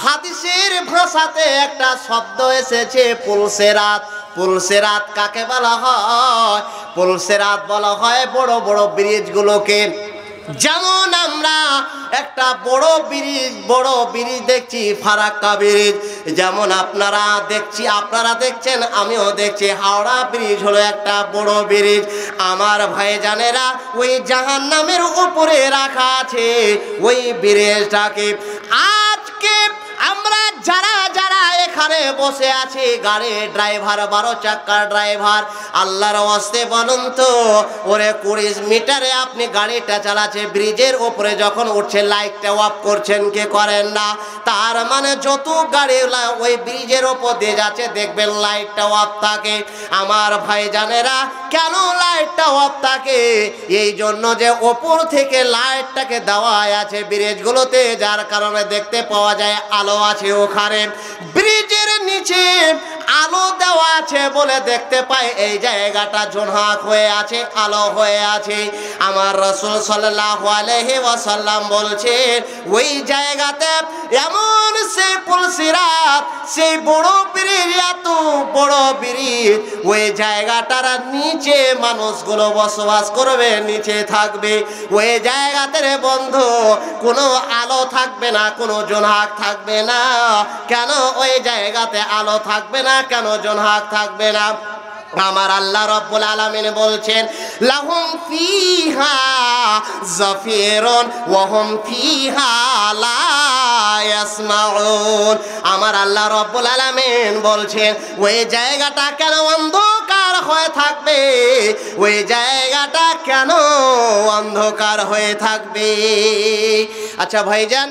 হাদিসের ভাষাতে একটা শব্দ এসেছে পুলসেরাত। পুলসেরাত কাকে বলা হয়? পুলসেরাত বলা হয় বড় বড় ব্রিজগুলোকে। যেমন আমরা একটা বড় ব্রিজ দেখছি, ফারাক্কা ব্রিজ, যেমন আপনারা দেখছেন, আমিও দেখছি, হাওড়া ব্রিজ হলো একটা বড় ব্রিজ। আমার ভাইজানেরা, ওই জাহান্নামের উপরে রাখা আছে ওই ব্রিজটাকে। আজকে আমরা যারা যারা এখানে বসে আছি, গাড়ি ড্রাইভার, 12 চাকার ড্রাইভার, আল্লাহর ওয়াস্তে বলুন তো, ওরে 20 মিটারে আপনি গাড়িটা চালাচ্ছে, ব্রিজের উপরে যখন উঠছে লাইটটা অফ করছেন কি করেন না? তার মানে যত গাড়ি ওই ব্রিজের উপর দিয়ে যাচ্ছে দেখবেন লাইটটা অফ থাকে। আমার ভাইজানেরা, কেন লাইটটা অফ থাকে? এই জন্য যে উপর থেকে লাইটটাকে দেওয়া আছে ব্রিজগুলোতে, যার কারণে দেখতে পাওয়া যায় আলো আছে ওখানে। ব্রিজের নিচে আলো দেওয়া আছে বলে দেখতে পাই এই জায়গাটা ঝোনহাক হয়ে আছে, আলো হয়ে আছে। আমার রাসূল সাল্লাল্লাহু আলাইহি ওয়াসাল্লাম বলছেন, ওই জায়গাতে এমন সেই পুলসিরাত, সেই বড় ব্রিজ, এত বড় ব্রিজ, ওই জায়গাটার নিচে মানুষগুলো বসবাস করবে, নিচে থাকবে। ওই জায়গাতে রে বন্ধু কোনো আলো থাকবে না, কোনো ঝোনহাক থাকবে না। কেন ওই জায়গাতে আলো থাকবে না, কেন ঝোনহাক থাকবে না? আমার আল্লাহ রাব্বুল আলামিন বলছেন, লাহুম ফিহা যাফিরুন ওয়া হুম ফিহা লা ইয়াসমাউন। আমার আল্লাহ রাব্বুল আলামিন বলছেন, ওই জায়গাটা কেন অন্ধকার হয়ে থাকবে? ওই জায়গাটা কেন অন্ধকার হয়ে থাকবে? আচ্ছা ভাইজান,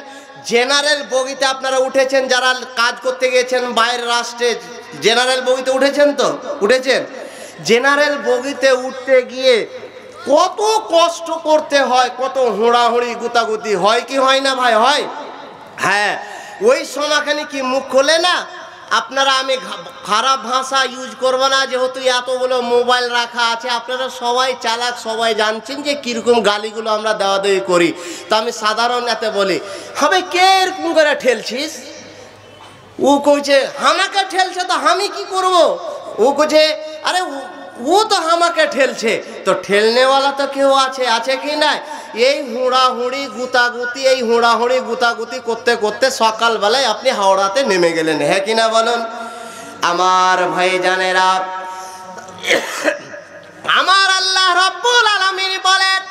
জেনারেল বগিতে আপনারা উঠেছেন, যারা কাজ করতে গিয়েছেন বাইরের রাষ্ট্রে, জেনারেল বগিতে উঠেছেন তো? উঠেছেন? জেনারেল বগিতে উঠতে গিয়ে কত কষ্ট করতে হয়, কত হুড়াহুড়ি গুতাগুতি হয় কি হয় না ভাই? হয়। হ্যাঁ, ওই সময়খানে কি মুখ খোলে না? আপনারা, আমি খারাপ ভাষা ইউজ করব না, যেহেতু এতগুলো মোবাইল রাখা আছে, আপনারা সবাই চালাক, সবাই জানছেন যে কীরকম গালিগুলো আমরা দেওয়া দেওয়ি করি। তো আমি সাধারণ এতে বলি, হবে কে এরকম করে ঠেলছিস? ও কইছে আমাকে ঠেলছে, তো আমি কি করব? ও কইছে আরে ও তো আমাকে ঠেলছে। তো ঠেলনেওয়ালা তো কেউ আছে, আছে কি না? এই হুড়াহুড়ি গুতাগুতি, এই হুড়াহুড়ি গুতাগুতি করতে করতে সকালবেলায় আপনি হাওড়াতে নেমে গেলেন, হ্যাঁ কিনা বলুন? আমার ভাইজানেরা, আমার আল্লাহ রাব্বুল আলামিন বলেন,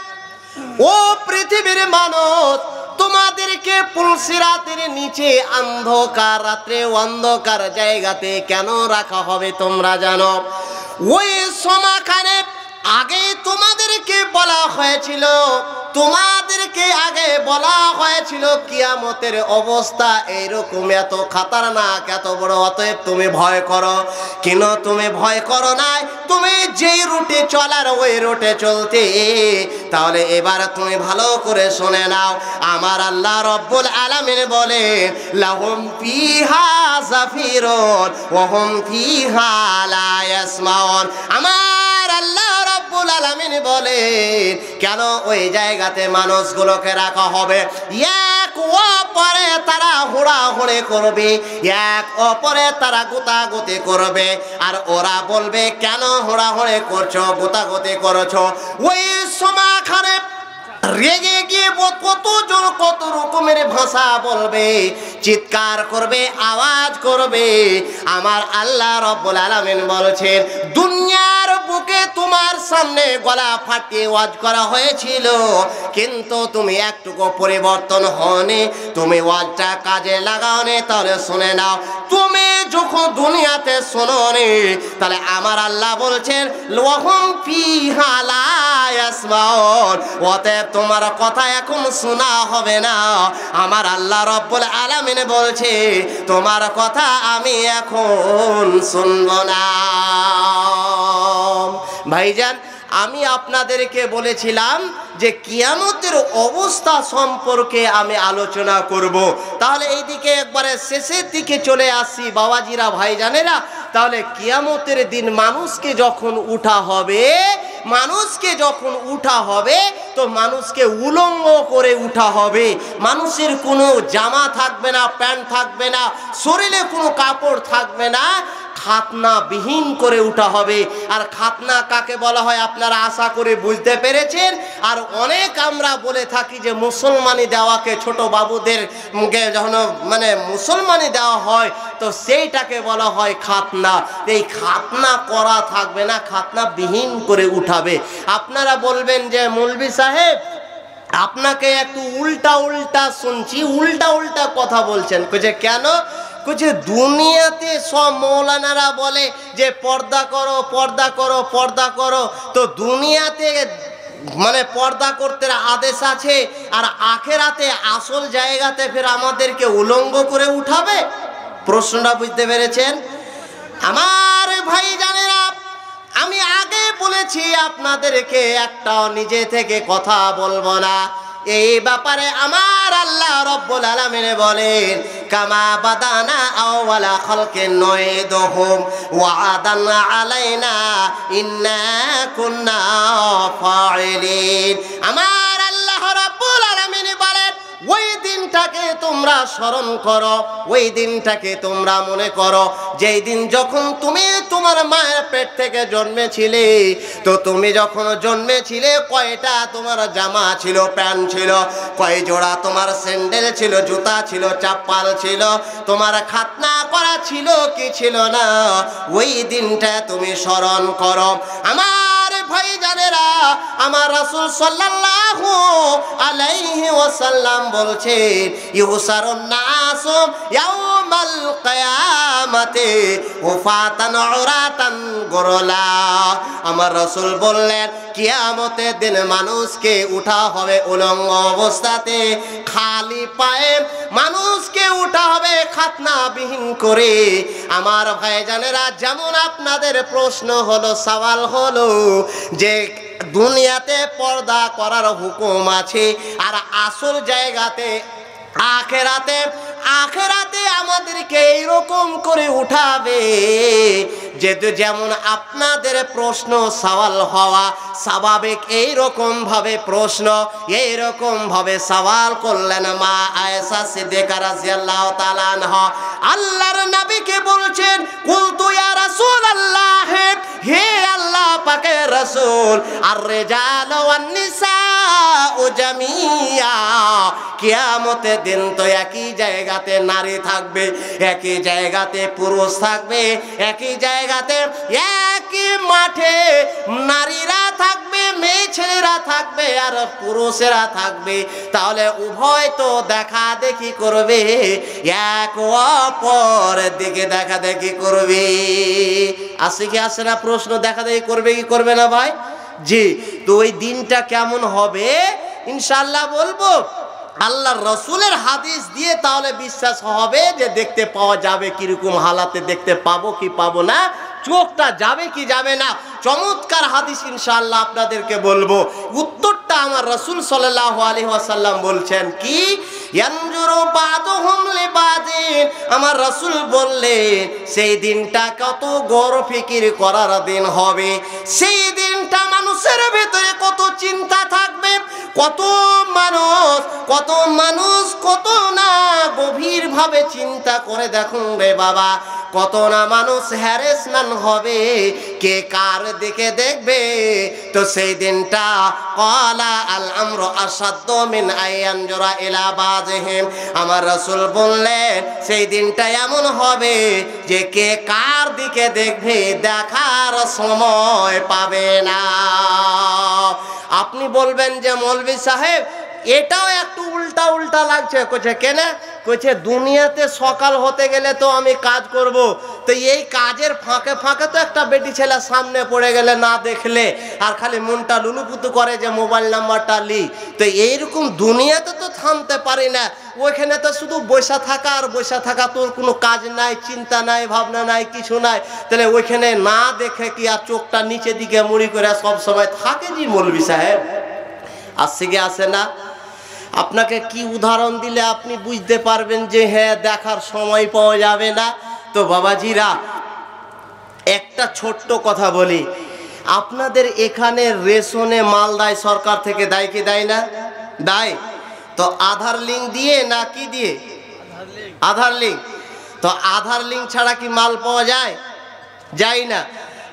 ও পৃথিবীর মানুষ, তোমাদেরকে পুলসিরাতের নিচে অন্ধকার রাত্রে অন্ধকার জায়গাতে কেন রাখা হবে তোমরা জানো? ওই সময়খানে আগে তোমাদেরকে বলা হয়েছিল, তোমাদেরকে আগে বলা হয়েছিল কিয়ামতের অবস্থা এইরকম, এত খাতারনাক, এত বড়, অতএব তুমি ভয় করো। কেন তুমি ভয় করো না? তুমি যেই রুটে চলার ওই রুটে চলতে। তাহলে এবার তুমি ভালো করে শুনে নাও, আমার আল্লাহ রাব্বুল আলামিন বলে, লাহুম ফিহা যাফিরুন ওয়া হুম ফিহা লা ইয়াসমাউন। আমার আল্লাহ রাব্বুল আলামিন বলে, কেন ওই জায়গাতে মানুষগুলোকে রাখা হবে? এক অপরে তারা হুড়াহুড়ি করবে, এক অপরে তারা গুতাগুতি করবে। আর ওরা বলবে, কেন হুড়াহুড়ি করছো, গুতাগুতি করছো? ওই সময়খানে রেগে গিয়ে কতজন কত রকমের ভাষা বলবে, চিৎকার করবে, আওয়াজ করবে। আমার আল্লাহ রাব্বুল আলামিন বলছেন, দুনিয়ার বুকে তোমার সামনে গলা ফাটিয়ে ওয়াজ করা হয়েছিল, কিন্তু তুমি একটুকু পরিবর্তন হওনি, তুমি ওয়াজটা কাজে লাগাওনি। তাহলে শুনে নাও, তুমি যখন দুনিয়াতে শোনোনি, তাহলে আমার আল্লাহ বলছেন, লাহুম ফিহা লা ইয়াসমাউন, অতএব তোমার কথা এখন শোনা হবে না। আমার আল্লাহ রাব্বুল আলামিন বলছে, তোমার কথা আমি এখন শুনব না। ভাইজান, আমি আপনাদেরকে বলেছিলাম যে কিয়ামতের অবস্থা সম্পর্কে আমি আলোচনা করব। তাহলে এইদিকে একবারে শেষের দিকে চলে আসি বাবাজিরা, ভাইজানেরা। তাহলে কিয়ামতের দিন মানুষকে যখন উঠা হবে, মানুষকে যখন উঠা হবে, তো মানুষকে উলঙ্গ করে উঠা হবে। মানুষের কোনো জামা থাকবে না, প্যান্ট থাকবে না, শরীরে কোনো কাপড় থাকবে না, খাতনা বিহীন করে উঠা হবে। আর খাতনা কাকে বলা হয় আপনারা আশা করে বুঝতে পেরেছেন। আর অনেক আমরা বলে থাকি যে মুসলমানি দেওয়াকে, ছোট বাবুদের যখন মানে মুসলমানি দেওয়া হয়, তো সেইটাকে বলা হয় খাতনা। এই খাতনা করা থাকবে না, খাতনা বিহীন করে উঠাবে। আপনারা বলবেন যে মৌলভী সাহেব, আপনাকে একটু উল্টা উল্টা শুনছি, উল্টা উল্টা কথা বলছেন। কইছে কেন? কইছে দুনিয়াতে সব মৌলানারা বলে যে পর্দা করো পর্দা করো পর্দা করো, তো দুনিয়াতে মানে পর্দা করতে আদেশ আছে, আর আখেরাতে আসল জায়গাতে ফের আমাদেরকে উলঙ্গ করে উঠাবে। প্রশ্নটা বুঝতে পেরেছেন? আমার ভাই জানেরা, আমি আগে বলেছি আপনাদেরকে একটাও নিজে থেকে কথা বলবো না। এই ব্যাপারে আমার আল্লাহ রব্বুল আলামিন বলেন, কামা বাদানা আওয়ালা খালকিন নুইদুহুম ওয়া'দান আলাইনা ইন্না কুন্না ফাইলিন। আমার আল্লাহ রব্বুল আলামিন বলেন, ওই দিনটাকে তোমরা স্মরণ করো, ওই দিনটাকে তোমরা মনে করো, যেই দিন যখন তুমি তোমার মায়ের পেট থেকে জন্মেছিলে। তো তুমি যখন জন্মেছিলে কয়টা তোমার জামা ছিল, প্যান্ট ছিল, কয় জোড়া তোমার স্যান্ডেল ছিল, জুতা ছিল, চাপ্পাল ছিল, তোমার খাতনা করা ছিল কি ছিল না, ওই দিনটা তুমি স্মরণ করো। আমার ভাই জানেরা, আমার রাসূল সাল্লাল্লাহু আলাইহি ওয়াসাল্লাম বলছেন, ইউসারুন নাসু ইয়াউমাল কিয়ামাতি ওয়াফাতান উরাতান গুরলা। আমার রাসূল বললেন, কিয়ামতের দিন মানুষকে উঠা হবে উলঙ্গ অবস্থাতে, খালি পায়ে মানুষকে উঠা হবে খাতনাবিহীন করে। আমার ভাইজানেরা, যেমন আপনাদের প্রশ্ন হলো, সওয়াল হলো যে দুনিয়াতে পর্দা করার হুকুম আছে, আর আসল জায়গাতে আখেরাতে আখেরাতে আমাদেরকে এইরকম করে উঠাবে। যেমন আপনাদের প্রশ্ন সওয়াল হওয়া স্বাভাবিক, এইরকম ভাবে প্রশ্ন এইরকম ভাবে সওয়াল করলেন মা আয়েশা সিদ্দিকা রাদিয়াল্লাহু তাআলা আনহা। আল্লাহর নবীকে বলছেন, কুলতু ইয়া রাসূলুল্লাহ, হে আল্লাহ পাকের রাসূল, আর রিজাল ওয়ান নিসাউ জামিয়া, কিয়ামতের দিন তো একই জায়গাতে নারী থাকবে, একই জায়গাতে পুরুষ থাকবে, একই জায়গাতে একই মাঠে নারীরা থাকবে, মেয়ে ছেলেরা থাকবে, আর পুরুষেরা থাকবে। তাহলে উভয় তো দেখা দেখি করবে, এক অপর দিকে দেখা দেখি করবে। আসে কি আসে না প্রশ্ন? দেখা দেখি করবে কি করবে না ভাই? জি। তো ওই দিনটা কেমন হবে ইনশাআল্লাহ বলবো। আল্লাহর রসুলের হাদিস দিয়ে তাহলে বিশ্বাস হবে যে দেখতে পাওয়া যাবে, কিরকম হালাতে দেখতে পাবো কি পাবো না, চোখটা যাবে কি যাবে না। চমৎকার হাদিস ইনশাআল্লাহ আপনাদেরকে বলবো। উত্তরটা আমার রাসূল সাল্লাল্লাহু আলাইহি ওয়াসাল্লাম বলছেন কি, ইয়ানজুরু বাদুহুম লিবাদিন। আমার রাসূল বললেন, সেই দিনটা কত গৌর ফিকির করার দিন হবে। সেই দিনটা মানুষের ভেতরে কত চিন্তা থাকবে, কত মানুষ কত না গভীর ভাবে চিন্তা করে দেখুন রে বাবা, কত না মানুষ হ্যারাসমেন্ট হবে, কে কার দিকে দেখবে। তো সেই দিনটা ক্বালা আল আমরু আসাদ্দু মিন আইয়ানজুরা ইলা বাযিহিম। আমার রাসূল বললেন, সেই দিনটা এমন হবে যে কে কার দিকে দেখবে দেখার সময় পাবে না। আপনি বলবেন যে মৌলভী সাহেব এটাও একটু উল্টা উল্টা লাগছে। কইছে কেন? কইছে দুনিয়াতে সকাল হতে গেলে তো আমি কাজ করব, তো এই কাজের ফাঁকে ফাঁকে তো একটা বেটি ছেলে সামনে পড়ে গেলে না দেখলে আর খালি মনটা লুলুপুতু করে যে মোবাইল নাম্বারটা লি। তো এইরকম দুনিয়াতে তো থামতে পারি না, ওইখানে তো শুধু বসে থাকা আর বসে থাকা, তোর কোনো কাজ নাই, চিন্তা নাই, ভাবনা নাই, কিছু নাই। তাহলে ওইখানে না দেখে কি আর চোখটা নিচে দিকে মুড়ি করে সব সময় থাকে? জি মৌলভী সাহেব আসছে কি আসে না? আপনাকে কি উদাহরণ দিলে আপনি বুঝতে পারবেন যে হ্যাঁ দেখার সময় পাওয়া যাবে না? তো বাবাজিরা একটা ছোট্ট কথা বলি, আপনাদের এখানে রেশনে মাল দেয় সরকার থেকে, দেয় কি দেয় না? দেয়। তো আধার লিঙ্ক দিয়ে না কি দিয়ে? আধার লিঙ্ক। তো আধার লিঙ্ক ছাড়া কি মাল পাওয়া যায়? যায় না।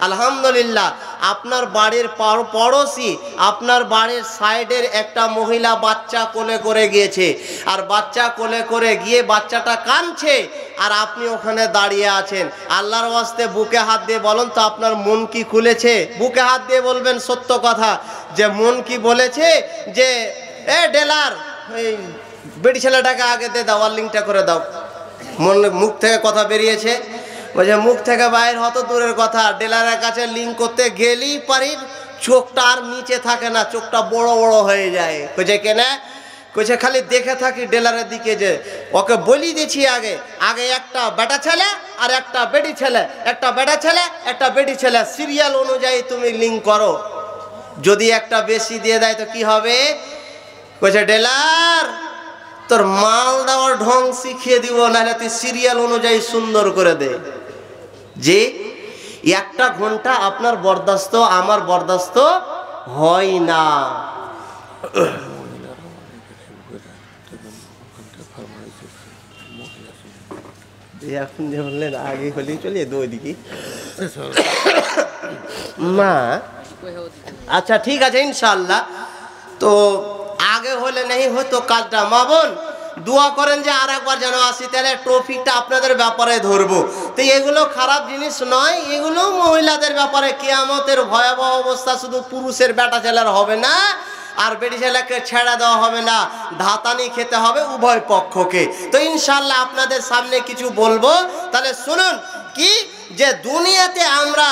আলহামদুলিল্লাহ, আপনার বাড়ির পড়োশি, আপনার বাড়ির সাইডের একটা মহিলা বাচ্চা কোলে করে গিয়েছে, আর বাচ্চা কোলে করে গিয়ে বাচ্চাটা কাঁদছে, আর আপনি ওখানে দাঁড়িয়ে আছেন। আল্লাহর ওয়াস্তে বুকে হাত দিয়ে বলুন তো আপনার মন কি খুলেছে? বুকে হাত দিয়ে বলবেন সত্য কথা, যে মন কি বলেছে যে এ ডেলার এই বেটি ছেলেটাকে আগে দে দাও, আর লিঙ্কটা করে দাও। মনে মুখ থেকে কথা বেরিয়েছে, বলছে মুখ থেকে বাইর হতো দূরের কথা, ডেলারের কাছে লিঙ্ক করতে গেলেই পারির চোখটা আর নিচে থাকে না, চোখটা বড় বড় হয়ে যায়। কইছে কেনা? কইছে খালি দেখে থাকি ডেলারের দিকে। যে ওকে বলি দিয়েছি আগে আগে একটা বেটা ছেলে আর একটা বেটি ছেলে, একটা বেটা ছেলে একটা বেটি ছেলে, সিরিয়াল অনুযায়ী তুমি লিঙ্ক করো। যদি একটা বেশি দিয়ে দেয় তো কি হবে? কইছে ডেলার তোর মাল দেওয়ার ঢং শিখিয়ে দিব, নাহলে তুই সিরিয়াল অনুযায়ী সুন্দর করে দে। যে একটা ঘন্টা আপনার বরদাস্ত আমার বরদাস্ত হয় না। এখন যে বললেন আগে হলেই চলে যেত ওইদিকে না। আচ্ছা ঠিক আছে ইনশাল্লাহ, তো আগে হলে নেই হয়তো কাজটা। মা বোন দোয়া করেন যে আর একবার যেন আসি, তাহলে ট্রফিকটা আপনাদের ব্যাপারে ধরবো। তো এগুলো খারাপ জিনিস নয়, এগুলো মহিলাদের ব্যাপারে। কিয়ামতের ভয়াবহ অবস্থা শুধু পুরুষের বেটা ছেলের হবে না, আর বেটি ছেলেকে ছেড়ে দেওয়া হবে না, ধাতানি খেতে হবে উভয় পক্ষকে। তো ইনশাল্লাহ আপনাদের সামনে কিছু বলবো, তাহলে শুনুন। কি যে দুনিয়াতে আমরা